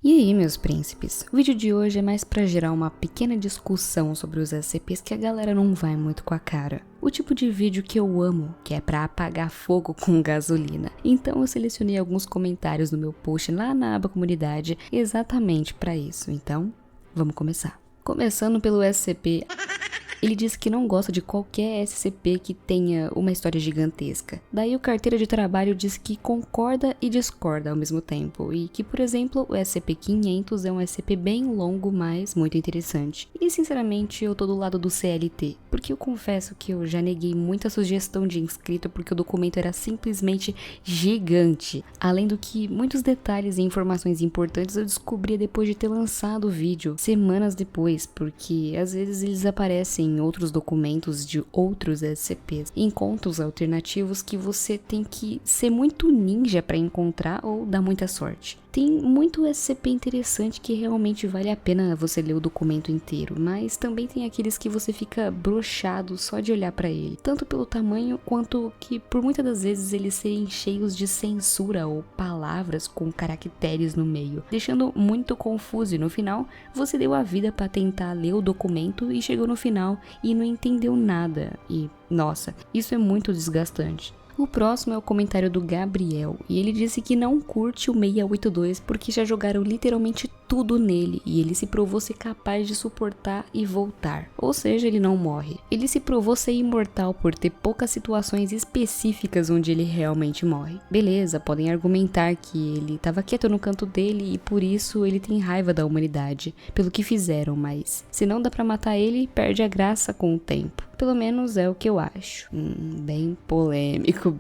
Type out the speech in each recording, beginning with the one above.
E aí, meus príncipes, o vídeo de hoje é mais pra gerar uma pequena discussão sobre os SCPs que a galera não vai muito com a cara. O tipo de vídeo que eu amo, que é pra apagar fogo com gasolina. Então eu selecionei alguns comentários no meu post lá na aba comunidade exatamente pra isso. Então, vamos começar. Começando pelo SCP... Ele diz que não gosta de qualquer SCP que tenha uma história gigantesca. Daí o carteira de trabalho diz que concorda e discorda ao mesmo tempo. E que, por exemplo, o SCP-500 é um SCP bem longo, mas muito interessante. E sinceramente eu tô do lado do CLT. Porque eu confesso que eu já neguei muita sugestão de inscrito porque o documento era simplesmente gigante. Além do que muitos detalhes e informações importantes eu descobria depois de ter lançado o vídeo, semanas depois. Porque às vezes eles aparecem em outros documentos de outros SCPs, encontros alternativos que você tem que ser muito ninja para encontrar ou dar muita sorte. Tem muito SCP interessante que realmente vale a pena você ler o documento inteiro, mas também tem aqueles que você fica broxado só de olhar para ele, tanto pelo tamanho quanto que por muitas das vezes eles serem cheios de censura ou palavras com caracteres no meio, deixando muito confuso e no final você deu a vida para tentar ler o documento e chegou no final e não entendeu nada e, nossa, isso é muito desgastante. O próximo é o comentário do Gabriel, e ele disse que não curte o 682 porque já jogaram literalmente tudo nele, e ele se provou ser capaz de suportar e voltar, ou seja, ele não morre. Ele se provou ser imortal por ter poucas situações específicas onde ele realmente morre. Beleza, podem argumentar que ele estava quieto no canto dele e por isso ele tem raiva da humanidade, pelo que fizeram, mas se não dá pra matar ele, perde a graça com o tempo. Pelo menos é o que eu acho. Bem polêmico.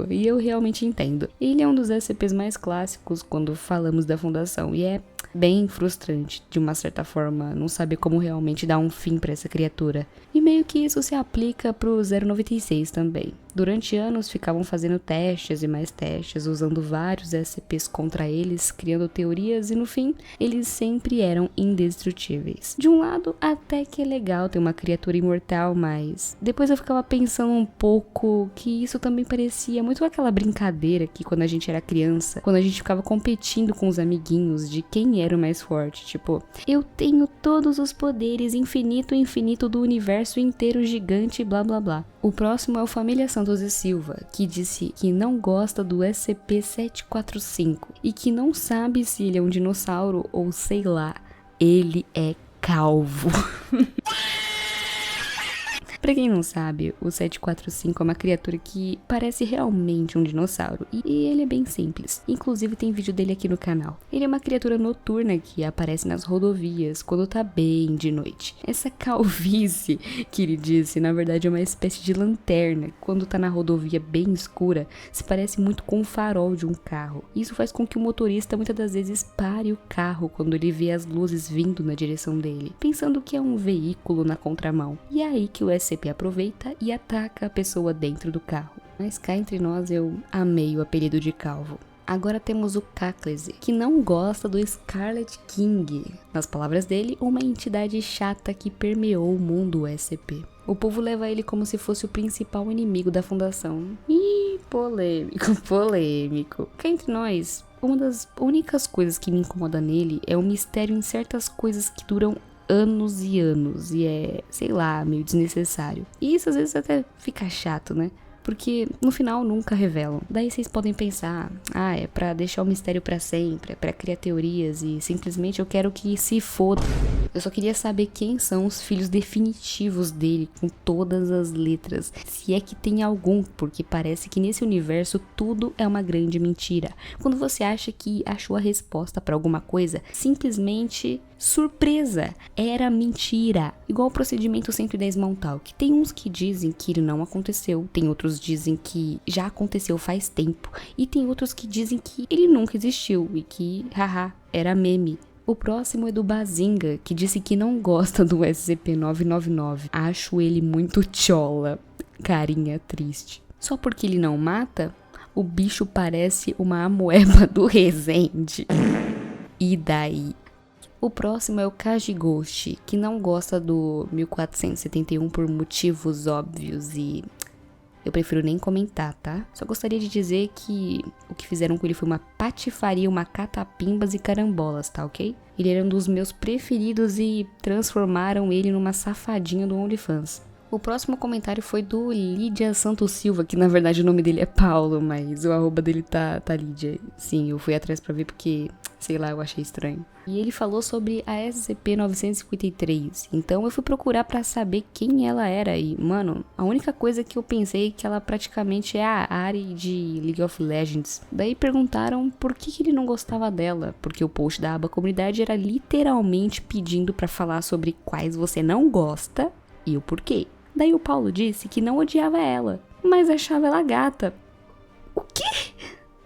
E eu realmente entendo. Ele é um dos SCPs mais clássicos quando falamos da Fundação. E é bem frustrante, de uma certa forma, não saber como realmente dar um fim pra essa criatura. E meio que isso se aplica pro 096 também. Durante anos ficavam fazendo testes e mais testes, usando vários SCPs contra eles, criando teorias e no fim, eles sempre eram indestrutíveis. De um lado, até que é legal ter uma criatura imortal, mas depois eu ficava pensando um pouco que isso também parecia muito aquela brincadeira que quando a gente era criança, quando a gente ficava competindo com os amiguinhos de quem era o mais forte, tipo, eu tenho todos os poderes infinito do universo inteiro gigante, blá blá blá. O próximo é o Família Santos e Silva, que disse que não gosta do SCP-745 e que não sabe se ele é um dinossauro ou sei lá, ele é calvo. Pra quem não sabe, o 745 é uma criatura que parece realmente um dinossauro, e ele é bem simples, inclusive tem vídeo dele aqui no canal. Ele é uma criatura noturna que aparece nas rodovias quando tá bem de noite. Essa calvície que ele disse, na verdade é uma espécie de lanterna, que quando tá na rodovia bem escura, se parece muito com o farol de um carro. Isso faz com que o motorista muitas das vezes pare o carro quando ele vê as luzes vindo na direção dele, pensando que é um veículo na contramão. E é aí que o SCP aproveita e ataca a pessoa dentro do carro. Mas cá entre nós eu amei o apelido de calvo. Agora temos o Caclese, que não gosta do Scarlet King. Nas palavras dele, uma entidade chata que permeou o mundo SCP. O povo leva ele como se fosse o principal inimigo da Fundação. Ih, polêmico. Cá entre nós, uma das únicas coisas que me incomoda nele é o mistério em certas coisas que duram anos e anos, e é, sei lá, meio desnecessário. E isso às vezes até fica chato, né? Porque no final nunca revelam. Daí vocês podem pensar, é pra deixar o mistério pra sempre, é pra criar teorias e simplesmente eu quero que se foda. Eu só queria saber quem são os filhos definitivos dele, com todas as letras. Se é que tem algum, porque parece que nesse universo tudo é uma grande mentira. Quando você acha que achou a resposta pra alguma coisa, simplesmente surpresa, era mentira. Igual o procedimento 110 Montauk. Tem uns que dizem que ele não aconteceu, tem outros dizem que já aconteceu faz tempo, e tem outros que dizem que ele nunca existiu e que, haha, era meme. O próximo é do Bazinga, que disse que não gosta do SCP-999. Acho ele muito chola. Carinha triste. Só porque ele não mata, o bicho parece uma amoeba do Resende. E daí? O próximo é o Kajigoshi, que não gosta do 1471 por motivos óbvios e Eu prefiro nem comentar, tá? Só gostaria de dizer que o que fizeram com ele foi uma patifaria, uma catapimbas e carambolas, tá ok? Ele era um dos meus preferidos e transformaram ele numa safadinha do OnlyFans. O próximo comentário foi do Lídia Santos Silva, que na verdade o nome dele é Paulo, mas o arroba dele tá Lídia. Sim, eu fui atrás pra ver porque, sei lá, eu achei estranho. E ele falou sobre a SCP-953, então eu fui procurar pra saber quem ela era e, mano, a única coisa que eu pensei é que ela praticamente é a Ahri de League of Legends. Daí perguntaram por que ele não gostava dela, porque o post da aba comunidade era literalmente pedindo pra falar sobre quais você não gosta e o porquê. Daí o Paulo disse que não odiava ela, mas achava ela gata. O quê?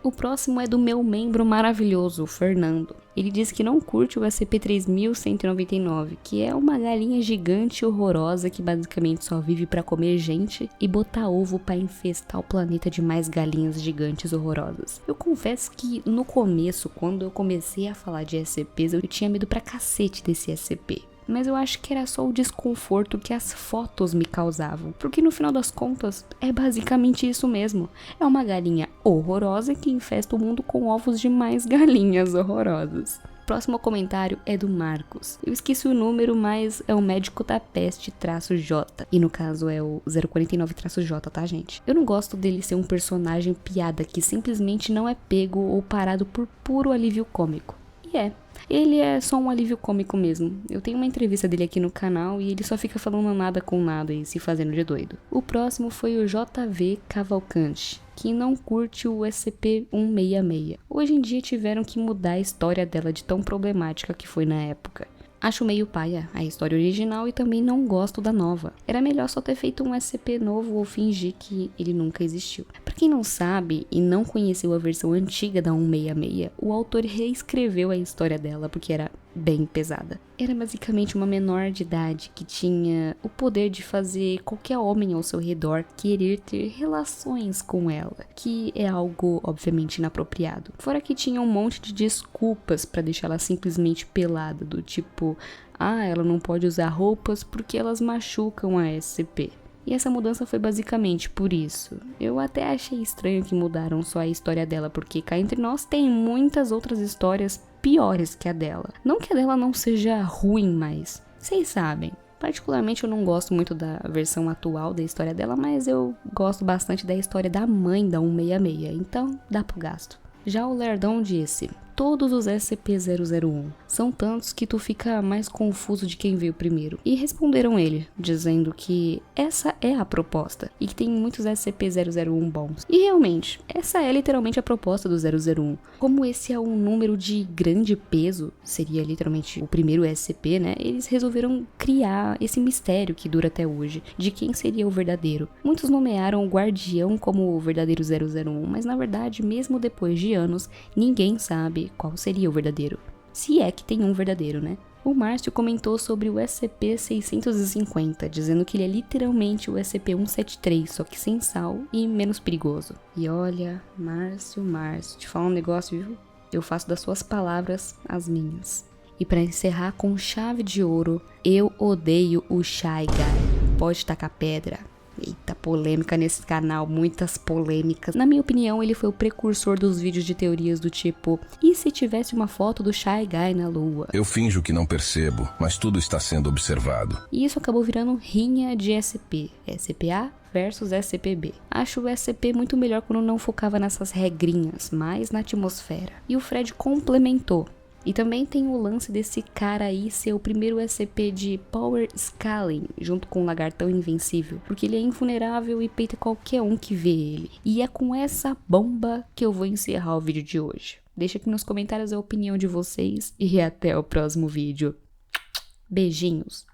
O próximo é do meu membro maravilhoso, o Fernando. Ele disse que não curte o SCP-3199, que é uma galinha gigante e horrorosa que basicamente só vive pra comer gente e botar ovo pra infestar o planeta de mais galinhas gigantes horrorosas. Eu confesso que no começo, quando eu comecei a falar de SCPs, eu tinha medo pra cacete desse SCP. Mas eu acho que era só o desconforto que as fotos me causavam. Porque no final das contas, é basicamente isso mesmo. É uma galinha horrorosa que infesta o mundo com ovos de mais galinhas horrorosas. Próximo comentário é do Marcos. Eu esqueci o número, mas é o médico da peste-J. E no caso é o 049-J, tá, gente? Eu não gosto dele ser um personagem piada que simplesmente não é pego ou parado por puro alívio cômico. E ele é só um alívio cômico mesmo. Eu tenho uma entrevista dele aqui no canal e ele só fica falando nada com nada e se fazendo de doido. O próximo foi o JV Cavalcante, que não curte o SCP-166. Hoje em dia tiveram que mudar a história dela de tão problemática que foi na época. Acho meio paia a história original e também não gosto da nova. Era melhor só ter feito um SCP novo ou fingir que ele nunca existiu. Pra quem não sabe e não conheceu a versão antiga da 166, o autor reescreveu a história dela porque era bem pesada. Era basicamente uma menor de idade que tinha o poder de fazer qualquer homem ao seu redor querer ter relações com ela, que é algo obviamente inapropriado. Fora que tinha um monte de desculpas pra deixar ela simplesmente pelada, do tipo, ela não pode usar roupas porque elas machucam a SCP. E essa mudança foi basicamente por isso. Eu até achei estranho que mudaram só a história dela, porque cá entre nós tem muitas outras histórias piores que a dela. Não que a dela não seja ruim, mas vocês sabem. Particularmente eu não gosto muito da versão atual da história dela, mas eu gosto bastante da história da mãe da 166, então dá pro gasto. Já o Lerdão disse: todos os SCP-001 são tantos que tu fica mais confuso de quem veio primeiro. E responderam ele, dizendo que essa é a proposta e que tem muitos SCP-001 bons. E realmente, essa é literalmente a proposta do 001. Como esse é um número de grande peso, seria literalmente o primeiro SCP, né? Eles resolveram criar esse mistério que dura até hoje, de quem seria o verdadeiro. Muitos nomearam o Guardião como o verdadeiro 001, mas na verdade, mesmo depois de anos, ninguém sabe qual seria o verdadeiro. Se é que tem um verdadeiro, né? O Márcio comentou sobre o SCP-650, dizendo que ele é literalmente o SCP-173, só que sem sal e menos perigoso. E olha, Márcio, te falar um negócio, viu? Eu faço das suas palavras as minhas. E pra encerrar com chave de ouro, eu odeio o Shy Guy. Pode tacar pedra. Eita, polêmica nesse canal, muitas polêmicas. Na minha opinião, ele foi o precursor dos vídeos de teorias do tipo: e se tivesse uma foto do Shy Guy na lua? Eu finjo que não percebo, mas tudo está sendo observado. E isso acabou virando rinha de SCP. SCP-A versus SCP-B. Acho o SCP muito melhor quando não focava nessas regrinhas, mas na atmosfera. E o Fred complementou: e também tem o lance desse cara aí ser o primeiro SCP de Power Scaling, junto com o Lagartão Invencível, porque ele é invulnerável e peita qualquer um que vê ele. E é com essa bomba que eu vou encerrar o vídeo de hoje. Deixa aqui nos comentários a opinião de vocês e até o próximo vídeo. Beijinhos!